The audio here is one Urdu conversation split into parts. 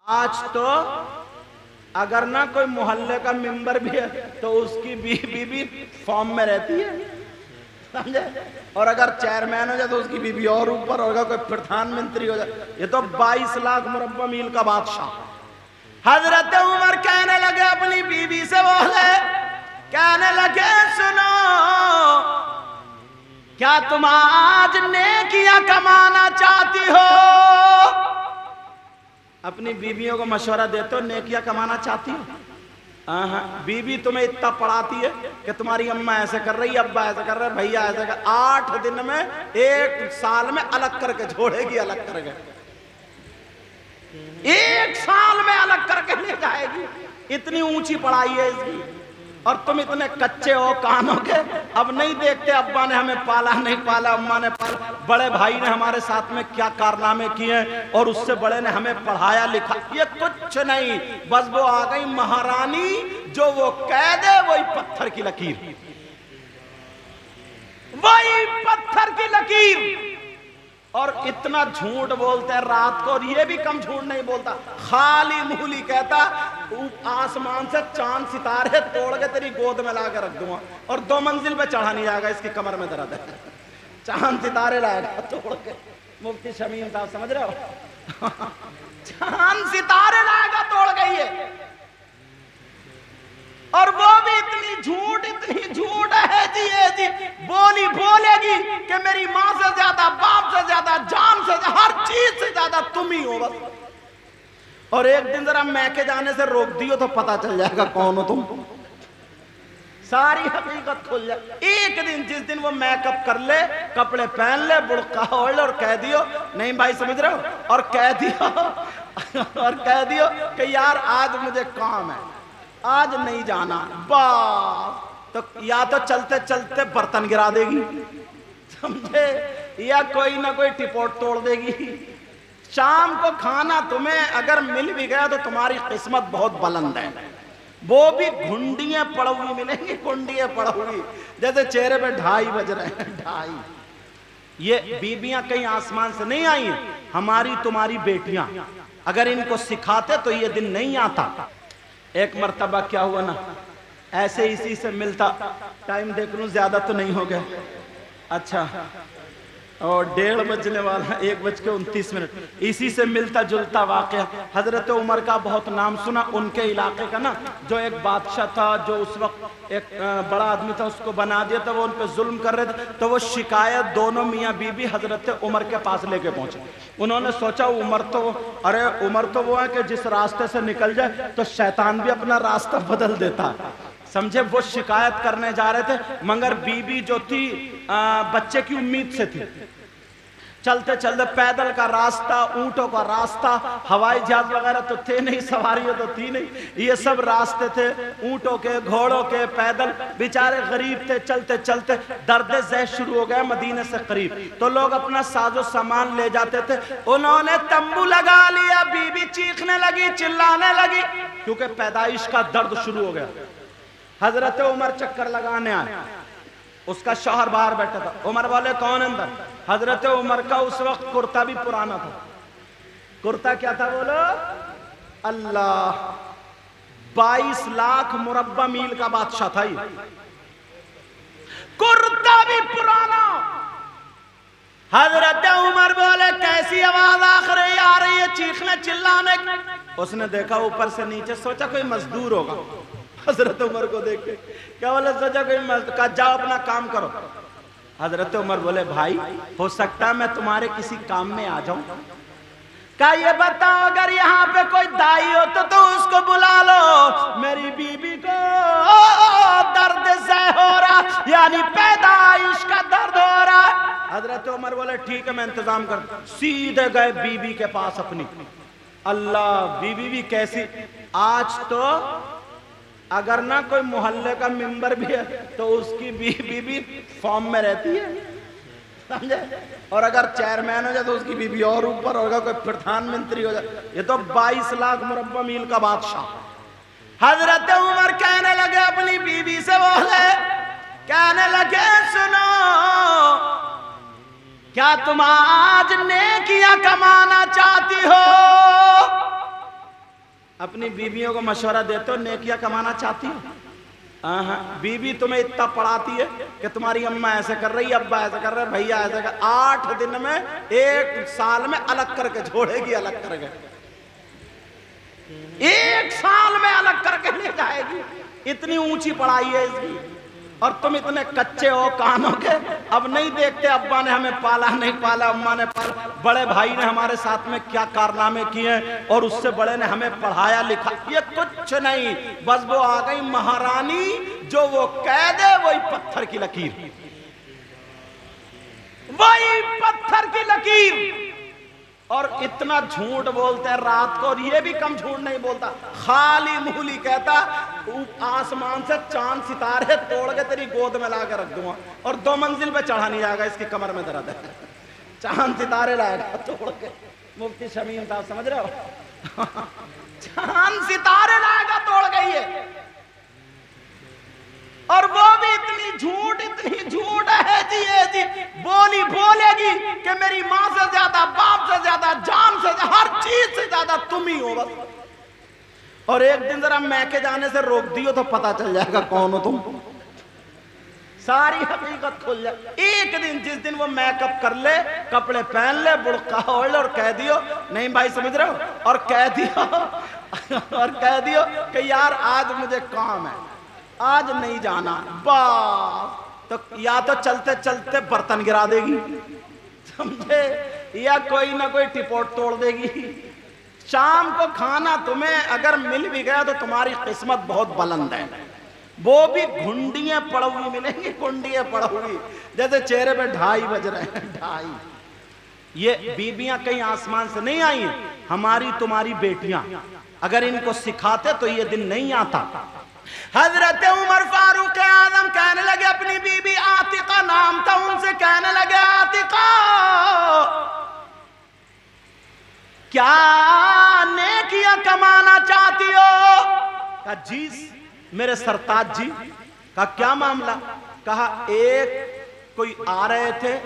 آج تو اگر نہ کوئی محلے کا ممبر بھی ہے تو اس کی بیوی بھی فارم میں رہتی ہے، سمجھے؟ اور اگر چیئرمین ہو جائے تو اس کی بیوی اور اوپر ہوگا، کوئی پردھان منتری ہو جائے، یہ تو 22 لاکھ مربع میل کا بادشاہ۔ حضرت عمر کہنے لگے اپنی بیوی سے، بولے کہنے لگے سنو، کیا تم آج نیکیاں کمانا چاہتی ہو؟ اپنی بیویوں کو مشورہ دیتے ہو نیکیاں کمانا چاہتی ہو؟ بیوی تمہیں اتنا پڑھاتی ہے کہ تمہاری اماں ایسے کر رہی ہے، ابا ایسے کر رہے، بھیا ایسے کر، 8 دن میں 1 سال میں الگ کر کے چھوڑے گی، الگ کر کے 1 سال میں الگ کر کے لے جائے گی، اتنی اونچی پڑھائی ہے اس کی۔ اور تم اتنے کچے ہو کانوں کے، اب نہیں دیکھتے ابا نے ہمیں پالا نہیں پالا، اماں نے پالا، بڑے بھائی نے ہمارے ساتھ میں کیا کارنامے کیے ہیں اور اس سے بڑے نے ہمیں پڑھایا لکھا، یہ کچھ نہیں، بس وہ آ گئی مہارانی، جو وہ قید ہے وہی پتھر کی لکیر، وہی پتھر کی لکیر۔ اور اتنا جھوٹ بولتے ہیں رات کو، اور یہ بھی کم جھوٹ نہیں بولتا، خالی مولی کہتا آسمان سے چاند ستارے توڑ کے تیری گود میں لا کے رکھ دوں گا، اور 2 منزل پہ چڑھا نہیں جائے گا، اس کی کمر میں درد ہے، چاند ستارے لائے گا توڑ کے۔ مفتی شمیم صاحب سمجھ رہے ہو؟ چاند ستارے لائے گا توڑ گئی ہے، اور وہ بھی اتنی جھوٹ ہے جی بولے گی کہ میری ماں سے زیادہ، باپ سے زیادہ، جان سے زیادہ، ہر چیز سے زیادہ تم ہی ہو بس۔ اور ایک دن ذرا میکے جانے سے روک دیو تو پتا چل جائے گا کون ہو تم، ساری حقیقت کھل جائے۔ ایک دن جس دن وہ میک اپ کر لے، کپڑے پہن لے، برقع اوڑھ لے، اور کہہ دیو نہیں بھائی سمجھ رہے ہو، اور کہہ دیو کہ یار آج مجھے کام ہے، آج نہیں جانا، بس تو یا تو چلتے چلتے برتن گرا دے گی، سمجھے، یا کوئی نہ کوئی ٹپوٹ توڑ دے گی۔ شام کو کھانا تمہیں اگر مل بھی گیا تو تمہاری قسمت بہت بلند ہے، وہ بھی گھنڈیاں پڑوی ملیں گی، گھنڈیاں پڑوی، جیسے چہرے پہ 2:30 بج رہے ہیں، 2:30۔ یہ بیویاں کہیں آسمان سے نہیں آئی ہیں، ہماری تمہاری بیٹیاں، اگر ان کو سکھاتے تو یہ دن نہیں آتا۔ ایک مرتبہ کیا ہوا نا، ایسے اسی سے ملتا، ٹائم دیکھ لوں زیادہ تو نہیں ہو گیا، اچھا اور 1:30 بجنے والا، 1:29، اسی سے ملتا جلتا واقعہ۔ حضرت عمر کا بہت نام سنا، ان کے علاقے کا نا، جو ایک بادشاہ تھا، جو اس وقت ایک بڑا آدمی تھا، اس کو بنا دیا تھا، وہ ان پہ ظلم کر رہے تھے، تو وہ شکایت دونوں میاں بیوی حضرت عمر کے پاس لے کے پہنچے۔ انہوں نے سوچا عمر تو وہ ہے کہ جس راستے سے نکل جائے تو شیطان بھی اپنا راستہ بدل دیتا ہے، سمجھے، وہ شکایت کرنے جا رہے تھے، مگر بیوی جو تھی بچے کی امید سے تھی، چلتے چلتے پیدل کا راستہ، اونٹوں کا راستہ، ہوائی جہاز وغیرہ تو تھے نہیں، سواریاں تو تھی نہیں، یہ سب راستے تھے اونٹوں کے، گھوڑوں کے، پیدل، بیچارے غریب تھے، چلتے چلتے درد ذہ شروع ہو گیا مدینے سے قریب، تو لوگ اپنا ساز و سامان لے جاتے تھے، انہوں نے تمبو لگا لیا، بیوی چیخنے لگی، چلانے لگی، کیونکہ پیدائش کا درد شروع ہو گیا۔ حضرت عمر چکر لگانے آئے، اس کا شوہر باہر بیٹھا تھا، عمر والے کون اندر؟ حضرت عمر کا اس وقت کرتا بھی پرانا تھا، کرتا کیا تھا بولو؟ اللہ، 22 لاکھ مربع میل کا بادشاہ تھا، یہ کرتا بھی پرانا۔ حضرت عمر بولے کیسی آواز آخری آ رہی ہے چیخنے چلانے، اس نے دیکھا اوپر سے نیچے، سوچا کوئی مزدور ہوگا، حضرت عمر کو دیکھ کے کیا بولے، سوچا کوئی مزدور، کہا جاؤ اپنا کام کرو۔ حضرت عمر بولے بھائی ہو سکتا ہے میں تمہارے کسی کام میں آ جاؤں، کہا یہ بتاؤ اگر یہاں پہ کوئی دائی ہو تو اس کو بلا لو، میری بیوی کو درد زہ ہو رہا، یعنی پیدائش کا درد ہو رہا۔ حضرت عمر بولے ٹھیک ہے میں انتظام کرتا، سیدھے گئے بیوی کے پاس اپنی، اللہ، بیوی بھی کیسی، آج تو اگر نہ کوئی محلے کا ممبر بھی ہے تو اس کی بیوی بھی فارم میں رہتی ہے، سمجھے، اور اگر چیئرمین ہو جائے تو اس کی بیوی اور اوپر ہوگا، کوئی پردھان منتری ہو جائے، یہ تو 22 لاکھ مربع میل کا بادشاہ۔ حضرت عمر کہنے لگے اپنی بیوی سے، بولے کہنے لگے سنو، کیا تم آج نیکیاں کمانا چاہتی ہو؟ اپنی بیویوں کو مشورہ دیتے ہو نیکیاں کمانا چاہتی ہو؟ بیوی تمہیں اتنا پڑھاتی ہے کہ تمہاری اماں ایسے کر رہی ہے، ابا ایسے کر رہے ہیں، بھیا ایسے کر، 8 دن میں 1 سال میں الگ کر کے چھوڑے گی، الگ کر کے 1 سال میں الگ کر کے لے جائے گی، اتنی اونچی پڑھائی ہے اس کی، اور تم اتنے کچے ہو کانوں کے، اب نہیں دیکھتے ابا نے ہمیں پالا نہیں پالا، اماں نے پالا، بڑے بھائی نے ہمارے ساتھ میں کیا کارنامے کیے اور اس سے بڑے نے ہمیں پڑھایا لکھا، یہ کچھ نہیں، بس وہ آ گئی مہارانی، جو وہ قید ہے وہی پتھر کی لکیر، وہی پتھر کی لکیر، اور اتنا جھوٹ بولتے ہیں رات کو، اور یہ بھی کم جھوٹ نہیں بولتا، خالی مولی کہتا آسمان سے چاند ستارے توڑ کے تیری گود میں لا کے رکھ دوں گا، اور 2 منزل پہ چڑھا نہیں جائے گا، اس کی کمر میں درد ہے، چاند ستارے لائے گا توڑ کے، مفتی شمیم صاحب سمجھ رہے ہو، چاند ستارے لائے گا توڑ گئی ہے، اور وہ بھی اتنی جھوٹ ہے جی بولے گی کہ میری ماں سے زیادہ، باپ سے زیادہ، جان سے زیادہ، ہر چیز سے زیادہ تم ہی ہو بس، اور ایک دن ذرا میکے جانے سے روک دیو تو پتا چل جائے گا کون ہو تم، ساری حقیقت کھل جائے، ایک دن جس دن وہ میک اپ کر لے، کپڑے پہن لے، برقع اوڑھ لے، اور کہہ دیو نہیں بھائی سمجھ رہے ہو، اور کہہ دیو کہ یار آج مجھے کام ہے، آج نہیں جانا، بس تو یا تو چلتے چلتے برتن گرا دے گی، سمجھے، یا کوئی نہ کوئی ٹپوٹ توڑ دے گی، شام کو کھانا تمہیں اگر مل بھی گیا تو تمہاری قسمت بہت بلند ہے، وہ بھی گھنڈیاں پڑوی ملیں گی، گھنڈیاں پڑوی، جیسے چہرے پہ 2:30 بج رہے ہیں، 2:30، یہ بیویاں کہیں آسمان سے نہیں آئی ہیں، ہماری تمہاری بیٹیاں، اگر ان کو سکھاتے تو یہ دن نہیں آتا۔ حضرت عمر فاروق اعظم کہنے لگے، اپنی بی بی عاتقہ نام تھا، ان سے کہنے لگے عاتقہ کیا نیکیاں کمانا چاہتی ہو؟ کہا جی میرے سرتاج جی، کہا کیا معاملہ؟ کہا ایک کوئی آ رہے تھے،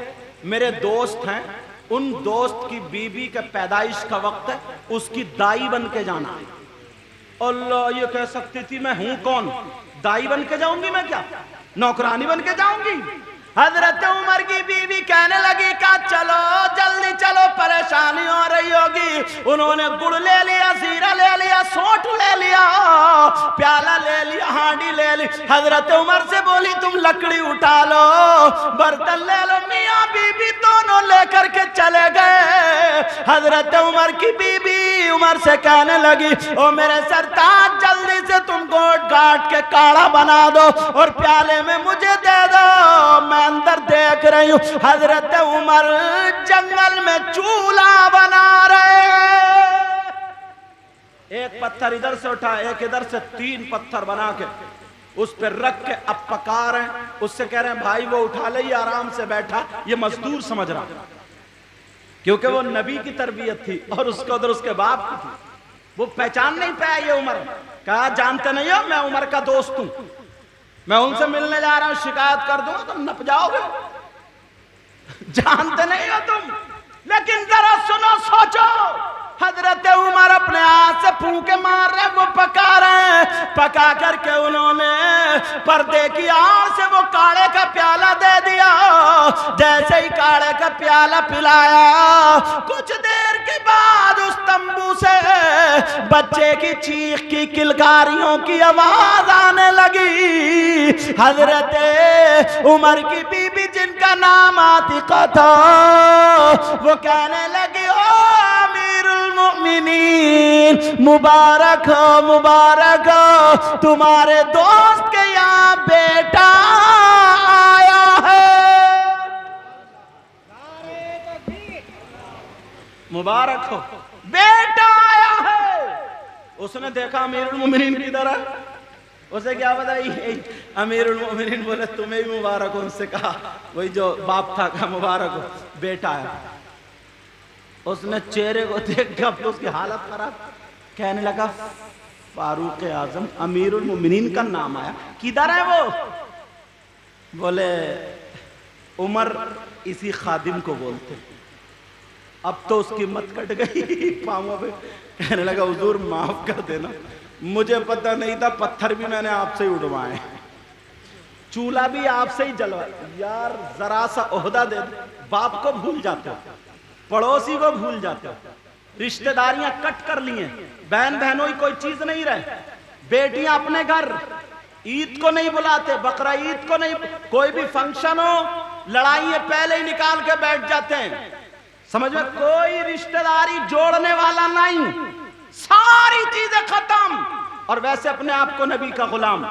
میرے دوست ہیں، ان دوست کی بیوی کے پیدائش کا وقت ہے، اس کی دائی بن کے جانا ہے۔ اللہ، یہ کہہ سکتی تھی میں ہوں کون، دائی بن کے جاؤں گی میں، کیا نوکرانی بن کے جاؤں گی؟ حضرت عمر کی بیوی کہنے لگی کہ چلو جلدی چلو، پریشانی ہو رہی ہوگی۔ انہوں نے گڑ لے لیا، زیرہ لے لیا، سونٹ لے لیا، پیالہ لے لیا، ہانڈی لے لی۔ حضرت عمر سے بولی تم لکڑی اٹھا لو، برتن لے لو۔ میاں بی بی دونوں لے کر کے چلے گئے۔ حضرت عمر کی بی بی عمر سے کہنے لگی او میرے سرتاج جلدی سے تم گوٹ گاٹ کے کاڑھا بنا دو اور پیالے میں مجھے دے دو، میں اندر دیکھ رہی ہوں حضرت عمر جنگل میں چولہا بنا رہے ہیں۔ ایک پتھر ادھر سے اٹھا، ایک ادھر سے، 3 پتھر بنا کے اس پہ رکھ کے اب پکا رہے ہیں۔ اس سے کہہ رہے ہیں بھائی وہ اٹھا لے، یہ آرام سے بیٹھا، یہ مزدور سمجھ رہا، کیونکہ وہ نبی کی تربیت تھی اور اس کو ادھر اس کے باپ کی تھی، وہ پہچان نہیں پایا یہ عمر۔ کہا جانتے نہیں ہو میں عمر کا دوست ہوں، میں ان سے ملنے جا رہا ہوں، شکایت کر دوں تم نپ جاؤ گے، جانتے نہیں ہو تم۔ لیکن ذرا سنو، سوچو، حضرت عمر اپنے ہاتھ سے پھونکے مار رہے، وہ پکا رہے ہیں، پکا کر کے انہوں نے پردے کی آڑ سے وہ کاڑے کا پیالہ دے دیا۔ جیسے ہی کاڑے کا پیالہ پلایا، کچھ دیر کے بعد اس تمبو سے بچے کی چیخ کی، کلکاریوں کی آواز آنے لگی۔ حضرت عمر کی بی بی جن کا نام عاتقہ تھا، وہ کہنے لگی او امیر المؤمنین، مبارک ہو مبارک ہو، تمہارے دوست کے یہاں بیٹا آیا ہے، مبارک ہو، بیٹا آیا ہے۔ اس نے دیکھا امیر المؤمنین کی طرح، اسے کیا بتائی؟ امیر المؤمنین بولے تمہیں بھی مبارک ہو۔ ان سے کہا وہی جو باپ تھا، کہا مبارک ہو، بیٹا آیا۔ اس نے چہرے کو دیکھ کے اس کی حالت خراب، کہنے لگا فاروق اعظم امیر المؤمنین کا نام آیا، کدھر ہے وہ؟ بولے عمر اسی خادم کو بولتے، اب تو اس کی مت کٹ گئی پاؤں پہ، کہنے لگا حضور معاف کر دینا، مجھے پتہ نہیں تھا، پتھر بھی میں نے آپ سے ہی اڑوائے، چولہا بھی آپ سے ہی جلوایا۔ یار ذرا سا عہدہ دے دو، باپ کو بھول جاتے ہو، پڑوسی کو بھول جاتے ہو، رشتہ داریاں کٹ کر لی ہیں، بہن بہنوں ہی کوئی چیز نہیں رہے، بیٹیاں اپنے گھر عید کو نہیں بلاتے، بقرہ عید کو نہیں، کوئی بھی فنکشن ہو لڑائیاں پہلے ہی نکال کے بیٹھ جاتے ہیں، سمجھ میں کوئی رشتہ داری جوڑنے والا نہیں، ساری چیزیں ختم، اور ویسے اپنے آپ کو نبی کا غلام۔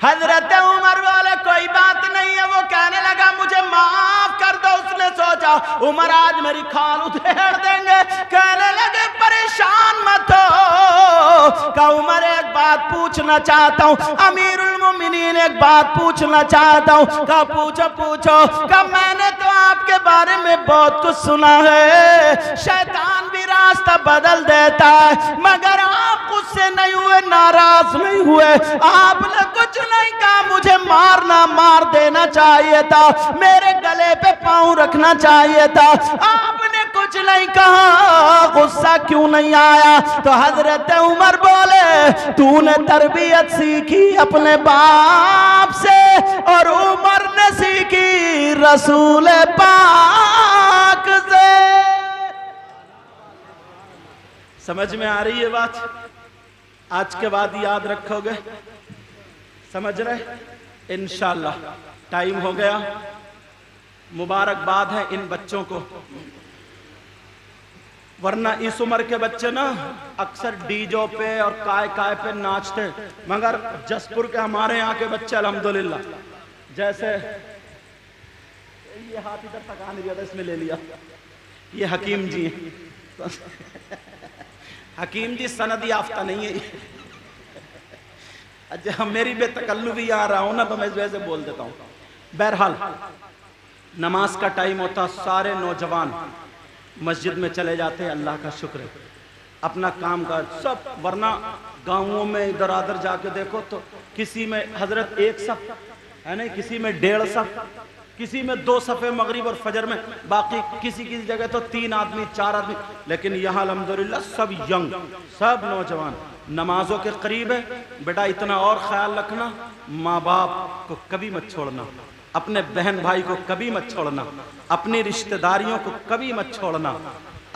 حضرت عمر بولے کوئی بات نہیں ہے، وہ کہنے لگا مجھے معاف کر دو، اس نے سوچا عمر آج میری کھال ادھیڑ دیں گے، کہنے لگے پریشان مت ہو، کہ عمر ایک بات پوچھنا چاہتا ہوں، امیر المومنین ایک بات پوچھنا چاہتا ہوں، کہ پوچھو پوچھو، کہ میں نے تو آپ کے بارے میں بہت کچھ سنا ہے، شیطان بھی راستہ بدل دیتا ہے، مگر آپ خود سے نہیں ہوئے، ناراض نہیں ہوئے، آپ نے کچھ نہیں کہا، مجھے مارنا مار دینا چاہیے تھا، میرے گلے پہ پاؤں رکھنا چاہیے تھا، آپ نے کچھ نہیں کہا، غصہ کیوں نہیں آیا؟ تو حضرت عمر بولے تو نے تربیت سیکھی اپنے باپ سے، اور عمر نے سیکھی رسول پاک سے۔ سمجھ میں آ رہی ہے بات؟ آج کے بعد یاد رکھو گے، سمجھ رہے؟ انشاءاللہ ٹائم ہو گیا، مبارکباد ہے ان بچوں کو، ورنہ اس عمر کے بچے نا اکثر ڈیجو پہ اور کائے پہ ناچتے، مگر جسپور کے ہمارے یہاں کے بچے الحمدللہ، جیسے یہ ہاتھ ادھر تک آنے دیا تھا، اس میں لے لیا، یہ حکیم جی ہیں، حکیم جی سند یافتہ نہیں ہے، اچھا میری بے تکلفی آ رہا ہوں نا تو میں اس وجہ سے بول دیتا ہوں۔ بہرحال نماز کا ٹائم ہوتا، سارے نوجوان مسجد میں چلے جاتے ہیں، اللہ کا شکر ہے، اپنا کام کا سب، ورنہ گاؤں میں ادھر ادھر جا کے دیکھو تو کسی میں حضرت ایک صف ہے نہیں، کسی میں 1.5 صف، کسی میں 2 صفیں مغرب اور فجر میں، باقی کسی جگہ تو 3 آدمی 4 آدمی، لیکن یہاں الحمدللہ سب ینگ، سب نوجوان نمازوں کے قریب ہے۔ بیٹا اتنا اور خیال رکھنا، ماں باپ کو کبھی مت چھوڑنا، اپنے بہن بھائی کو کبھی مت چھوڑنا، اپنی رشتہ داریوں کو کبھی مت چھوڑنا،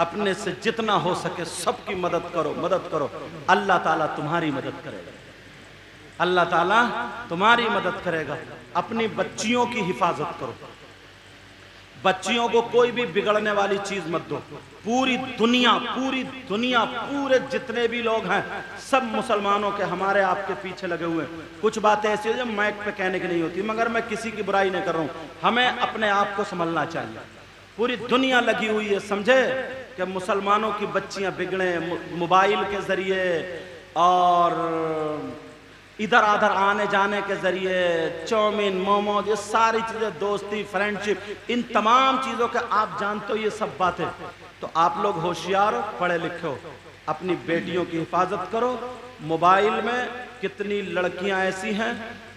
اپنے سے جتنا ہو سکے سب کی مدد کرو، اللہ تعالیٰ تمہاری مدد کرے گا، اللہ تعالیٰ تمہاری مدد کرے گا۔ اپنی بچیوں کی حفاظت کرو، بچیوں کو کوئی بھی بگڑنے والی چیز مت دو۔ پوری دنیا پورے جتنے بھی لوگ ہیں سب مسلمانوں کے ہمارے آپ کے پیچھے لگے ہوئے ہیں۔ کچھ باتیں ایسی ہیں جو مائک پہ کہنے کی نہیں ہوتی، مگر میں کسی کی برائی نہیں کر رہا ہوں، ہمیں اپنے آپ کو سنبھلنا چاہیے۔ پوری دنیا لگی ہوئی ہے، سمجھے کہ مسلمانوں کی بچیاں بگڑیں، موبائل کے ذریعے اور ادھر ادھر آنے جانے کے ذریعے، چومین موموز، یہ ساری چیزیں، دوستی فرینڈشپ، ان تمام چیزوں کے آپ جانتے ہو یہ سب باتیں، تو آپ لوگ ہوشیار ہو، پڑھے لکھے ہو، اپنی بیٹیوں کی حفاظت کرو۔ موبائل میں کتنی لڑکیاں ایسی ہیں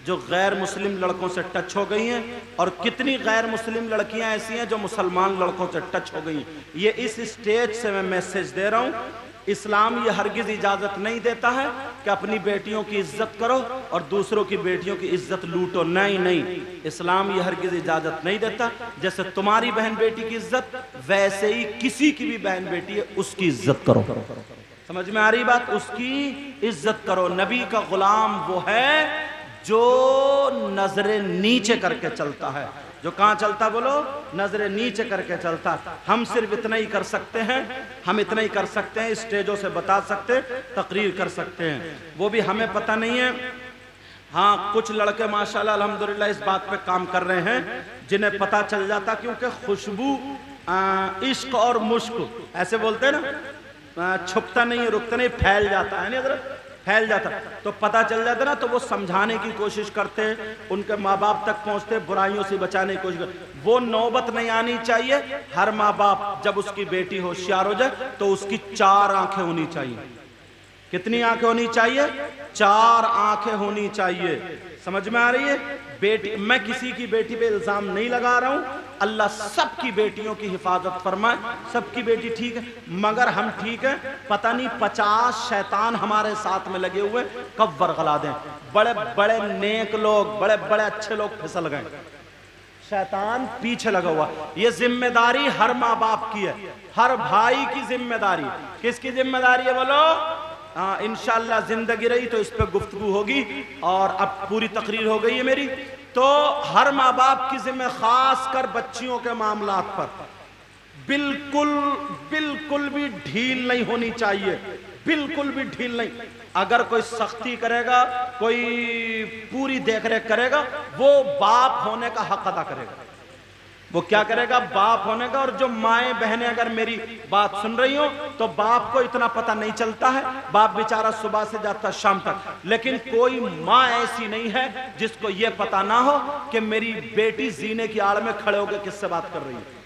جو غیر مسلم لڑکوں سے ٹچ ہو گئی ہیں، اور کتنی غیر مسلم لڑکیاں ایسی ہیں جو مسلمان لڑکوں سے ٹچ ہو گئی ہیں۔ یہ اس اسٹیج سے میں میسیج دے رہا ہوں، اسلام یہ ہرگز اجازت نہیں دیتا ہے کہ اپنی بیٹیوں کی عزت کرو اور دوسروں کی بیٹیوں کی عزت لوٹو، نہیں، اسلام یہ ہرگز اجازت نہیں دیتا۔ جیسے تمہاری بہن بیٹی کی عزت، ویسے ہی کسی کی بھی بہن بیٹی ہے اس کی عزت کرو۔ سمجھ میں آ رہی بات؟ اس کی عزت کرو۔ نبی کا غلام وہ ہے جو نظر نیچے کر کے چلتا ہے، جو کہاں چلتا بولو؟ نظر نیچے کر کے چلتا۔ ہم صرف اتنا ہی کر سکتے ہیں، اسٹیجوں سے بتا سکتے، تقریر کر سکتے ہیں، وہ بھی ہمیں پتہ نہیں ہے۔ ہاں کچھ لڑکے ماشاءاللہ الحمدللہ اس بات پہ کام کر رہے ہیں جنہیں پتہ چل جاتا، کیونکہ خوشبو عشق اور مشک ایسے بولتے ہیں نا، چھپتا نہیں رکتا نہیں، پھیل جاتا ہے، نہیں حضرت پھیل جاتا، تو پتہ چل جاتا نا، تو وہ سمجھانے کی کوشش کرتے، ان کے ماں باپ تک پہنچتے، برائیوں سے بچانے کی کوشش کرتے۔ وہ نوبت نہیں آنی چاہیے۔ ہر ماں باپ جب اس کی بیٹی ہوشیار ہو جائے تو اس کی 4 آنکھیں ہونی چاہیے۔ کتنی آنکھیں ہونی چاہیے؟ 4 آنکھیں ہونی چاہیے۔ سمجھ میں آ رہی ہے؟ بیٹی، میں کسی کی بیٹی پہ الزام نہیں لگا رہا ہوں، اللہ سب کی بیٹیوں کی حفاظت فرمائے. سب کی بیٹی ٹھیک ہے مگر ہم ٹھیک ہیں, پتہ نہیں 50 شیطان ہمارے ساتھ میں لگے ہوئے, کب ورغلا دیں. بڑے بڑے نیک لوگ, بڑے بڑے اچھے لوگ پھسل گئے, شیطان پیچھے لگا ہوا. یہ ذمہ داری ہر ماں باپ کی ہے, ہر بھائی کی ذمہ داری. کس کی ذمہ داری ہے بولو؟ انشاءاللہ زندگی رہی تو اس پہ گفتگو ہوگی, اور اب پوری تقریر ہو گئی ہے میری. تو ہر ماں باپ کی ذمہ, خاص کر بچیوں کے معاملات پر بالکل بھی ڈھیل نہیں ہونی چاہیے, بالکل بھی ڈھیل نہیں. اگر کوئی سختی کرے گا, کوئی پوری دیکھ ریکھ کرے گا, وہ باپ ہونے کا حق ادا کرے گا. وہ کیا کرے گا؟ باپ ہونے کا. اور جو مائیں بہنیں اگر میری بات سن رہی ہوں تو باپ کو اتنا پتہ نہیں چلتا ہے, باپ بیچارہ صبح سے جاتا شام تک, لیکن کوئی ماں ایسی نہیں ہے جس کو یہ پتہ نہ ہو کہ میری بیٹی زینے کی آڑ میں کھڑے ہو کے کس سے بات کر رہی ہے.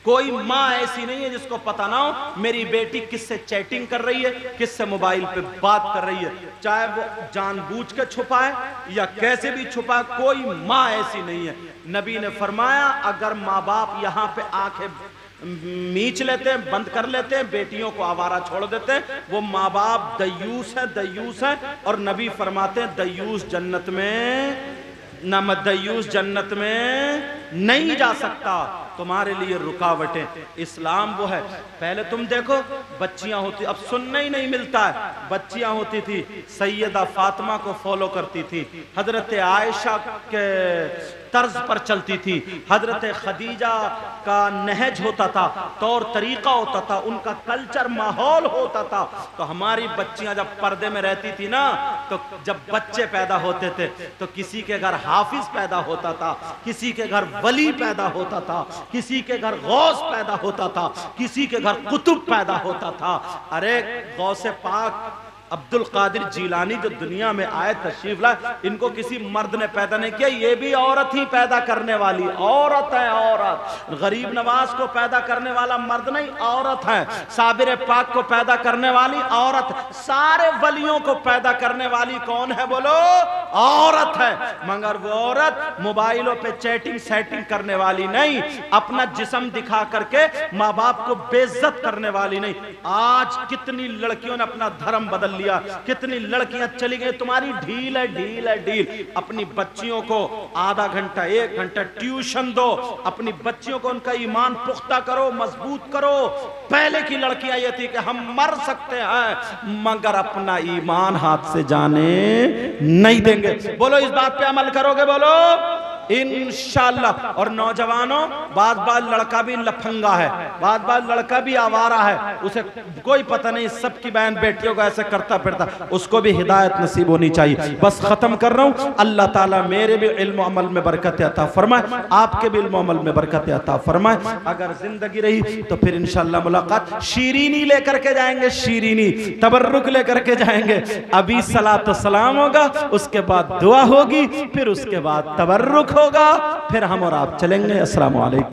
کوئی ماں ایسی نہیں ہے جس کو پتہ نہ ہو میری بیٹی کس سے چیٹنگ کر رہی ہے, کس سے موبائل پہ بات کر رہی ہے, چاہے وہ جان بوجھ کے چھپائے یا کیسے بھی چھپائے. کوئی ماں ایسی نہیں ہے. نبی نے فرمایا اگر ماں باپ یہاں پہ آنکھیں میچ لیتے ہیں, بند کر لیتے ہیں, بیٹیوں کو آوارہ چھوڑ دیتے ہیں, وہ ماں باپ دیوس ہیں. اور نبی فرماتے ہیں دیوس جنت میں نہیں جا سکتا. تمہارے لیے رکاوٹیں. اسلام وہ ہے. پہلے تم دیکھو بچیاں ہوتی, اب سننے ہی نہیں ملتا ہے, بچیاں ہوتی تھی سیدہ فاطمہ کو فالو کرتی تھی, حضرت عائشہ کے طرز پر چلتی تھی, حضرت خدیجہ کا نہج ہوتا تھا, طور طریقہ ہوتا تھا, ان کا کلچر ماحول ہوتا تھا. تو ہماری بچیاں جب پردے میں رہتی تھی نا, تو جب بچے پیدا ہوتے تھے تو کسی کے گھر حافظ پیدا ہوتا تھا, کسی کے گھر ولی پیدا ہوتا تھا, کسی کے گھر غوث پیدا ہوتا تھا, کسی کے گھر قطب پیدا ہوتا تھا. ارے غوث پاک عبد القادر جیلانی جو دنیا میں آئے, تشریف لائے, ان کو کسی مرد نے پیدا نہیں کیا, یہ بھی عورت ہی پیدا کرنے والی عورت ہے. عورت غریب نواز کو پیدا کرنے والا مرد نہیں, عورت ہے. صابر پاک کو پیدا کرنے والی عورت. سارے ولیوں کو پیدا کرنے والی کون ہے بولو؟ عورت ہے. مگر وہ عورت موبائلوں پہ چیٹنگ سیٹنگ کرنے والی نہیں, اپنا جسم دکھا کر کے ماں باپ کو بے عزت کرنے والی نہیں. آج کتنی لڑکیوں نے اپنا دھرم بدل لیا, کتنی لڑکیاں چلی گئی. تمہاری ڈھیل ہے. اپنی بچیوں کو آدھا گھنٹہ 1 گھنٹہ ٹیوشن دو, اپنی بچیوں کو ان کا ایمان پختہ کرو, مضبوط کرو. پہلے کی لڑکیاں یہ تھی کہ ہم مر سکتے ہیں مگر اپنا ایمان ہاتھ سے جانے نہیں دیں گے. بولو اس بات پہ عمل کرو گے؟ بولو انشاءاللہ. اور نوجوانوں, بعض لڑکا بھی لپھنگا ہے, بعض لڑکا بھی آوارہ ہے, اسے کوئی پتہ نہیں, سب کی بہن بیٹیوں کو ایسے کرتا پھرتا, اس کو بھی ہدایت نصیب ہونی چاہیے. بس ختم کر رہا ہوں. اللہ تعالیٰ میرے بھی علم و عمل میں برکت عطا فرمائے, آپ کے بھی علم و عمل میں برکت عطا فرمائے. اگر زندگی رہی تو پھر انشاءاللہ ملاقات. شیرینی لے کر کے جائیں گے, شیرینی تبرک لے کر کے جائیں گے. ابھی صلاۃ و سلام ہوگا, اس کے بعد دعا ہوگی, پھر اس کے بعد تبرک ہوگا, پھر ہم اور آپ چلیں گے. السلام علیکم.